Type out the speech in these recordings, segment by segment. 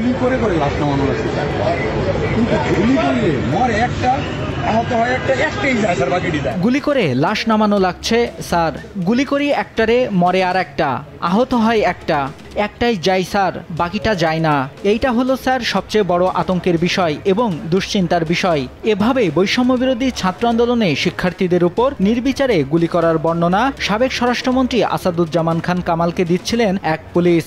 গুলি করে করে লাশ নামানো হচ্ছে স্যার, কিন্তু গুলি করলে মরে একটা, আহত হয় একটা, একটাই যায় স্যার, বাকিটি যায়। গুলি করে লাশ নামানো লাগছে স্যার, গুলি করি একটারে, মরে আর একটা, আহত হয় একটা, একটাই যায় স্যার, বাকিটা যায় না। এইটা হলো স্যার সবচেয়ে বড় আতঙ্কের বিষয় এবং দুশ্চিন্তার বিষয়। এভাবে বৈষম্যবিরোধী ছাত্র আন্দোলনে শিক্ষার্থীদের উপর নির্বিচারে গুলি করার বর্ণনা সাবেক স্বরাষ্ট্রমন্ত্রী আসাদুজ্জামান খান কামালকে দিচ্ছিলেন এক পুলিশ।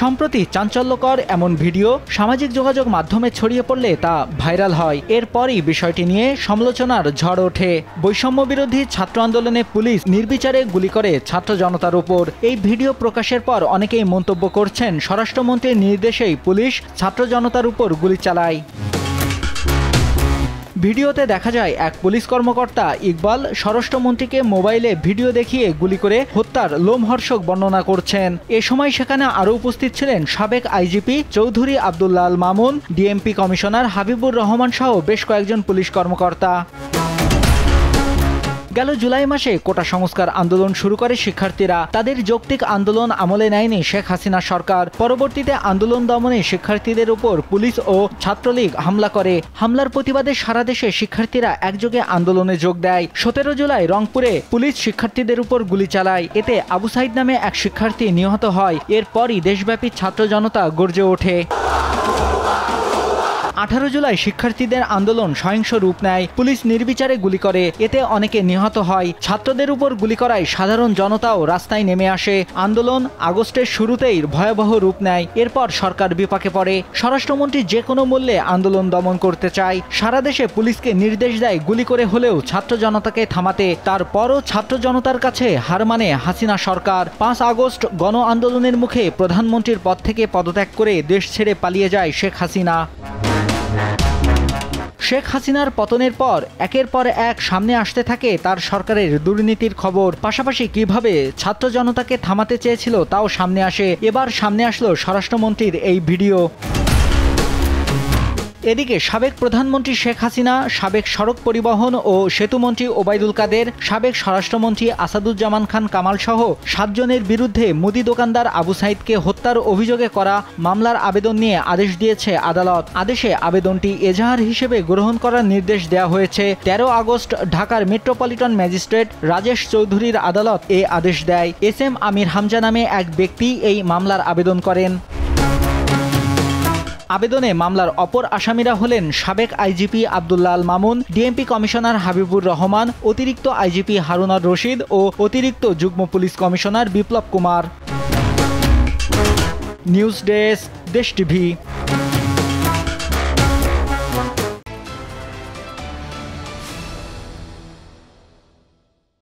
সম্প্রতি চাঞ্চল্যকর এমন ভিডিও সামাজিক যোগাযোগ মাধ্যমে ছড়িয়ে পড়লে তা ভাইরাল হয়। এরপরই বিষয়টি নিয়ে সমালোচনার ঝড় ওঠে। বৈষম্যবিরোধী ছাত্র আন্দোলনে পুলিশ নির্বিচারে গুলি করে ছাত্র জনতার উপর। এই ভিডিও প্রকাশের পর অনেকেই মন্তব্য করছেন, স্বরাষ্ট্রমন্ত্রীর নির্দেশেই পুলিশ ছাত্র জনতার উপর গুলি চালায়। ভিডিওতে দেখা যায় এক পুলিশ কর্মকর্তা ইকবাল স্বরাষ্ট্রমন্ত্রীকে মোবাইলে ভিডিও দেখিয়ে গুলি করে হত্যার লোমহর্ষক বর্ণনা করছেন। এ সময় সেখানে আরও উপস্থিত ছিলেন সাবেক IGP Chowdhury Abdullah Al Mamun, DMP commissioner Habibur Rahman সহ বেশ কয়েকজন পুলিশ কর্মকর্তা। গেল জুলাই মাসে কোটা সংস্কার আন্দোলন শুরু করে শিক্ষার্থীরা। তাদের যৌক্তিক আন্দোলন আমলে নেয়নি শেখ হাসিনা সরকার। পরবর্তীতে আন্দোলন দমনে শিক্ষার্থীদের উপর পুলিশ ও ছাত্রলীগ হামলা করে। হামলার প্রতিবাদে সারা দেশে শিক্ষার্থীরা একযোগে আন্দোলনে যোগ দেয়। 17 জুলাই রংপুরে পুলিশ শিক্ষার্থীদের উপর গুলি চালায়। এতে আবু সাইদ নামে এক শিক্ষার্থী নিহত হয়। এরপরই দেশব্যাপী ছাত্র জনতা গর্জে ওঠে। 18 জুলাই শিক্ষার্থীদের আন্দোলন সহিংস রূপ নেয়। পুলিশ নির্বিচারে গুলি করে, এতে অনেকে নিহত হয়। ছাত্রদের উপর গুলি করায় সাধারণ জনতাও রাস্তায় নেমে আসে। আন্দোলন আগস্টের শুরুতেই ভয়াবহ রূপ নেয়। এরপর সরকার বিপাকে পড়ে। স্বরাষ্ট্রমন্ত্রী যে কোনো মূল্যে আন্দোলন দমন করতে চায়। সারা দেশে পুলিশকে নির্দেশ দেয় গুলি করে হলেও ছাত্র জনতাকে থামাতে। তারপরও ছাত্র জনতার কাছে হার মানে হাসিনা সরকার। 5 আগস্ট গণ আন্দোলনের মুখে প্রধানমন্ত্রীর পদ থেকে পদত্যাগ করে দেশ ছেড়ে পালিয়ে যায় শেখ হাসিনা। শেখ হাসিনার পতনের পর একের পর এক সামনে আসতে থাকে তার সরকারের দুর্নীতির খবর। পাশাপাশি কিভাবে ছাত্র জনতাকে থামাতে চেয়েছিল তাও সামনে আসে। এবার সামনে আসলো স্বরাষ্ট্রমন্ত্রীর এই ভিডিও। এদিকে সাবেক প্রধানমন্ত্রী শেখ হাসিনা, সাবেক সড়ক পরিবহন ও সেতুমন্ত্রী ওবায়দুল কাদের, সাবেক স্বরাষ্ট্রমন্ত্রী আসাদুজ্জামান খান কামাল সহ 7 জনের বিরুদ্ধে মুদি দোকানদার আবু সাইদকে হত্যার অভিযোগে করা মামলার আবেদন নিয়ে আদেশ দিয়েছে আদালত। আদেশে আবেদনটি এজাহার হিসেবে গ্রহণ করার নির্দেশ দেওয়া হয়েছে। 13 আগস্ট ঢাকার মেট্রোপলিটন ম্যাজিস্ট্রেট রাজেশ চৌধুরীর আদালত এ আদেশ দেয়। SM আমির হামজা নামে এক ব্যক্তি এই মামলার আবেদন করেন। আবেদনে মামলার অপর আসামিরা হলেন সাবেক IGP Abdullah Al Mamun, DMP commissioner Habibur Rahman, অতিরিক্ত আইজিপি হারুনার রশিদ ও অতিরিক্ত যুগ্ম police commissioner Biplab Kumar. News desk, দেশ টিভি।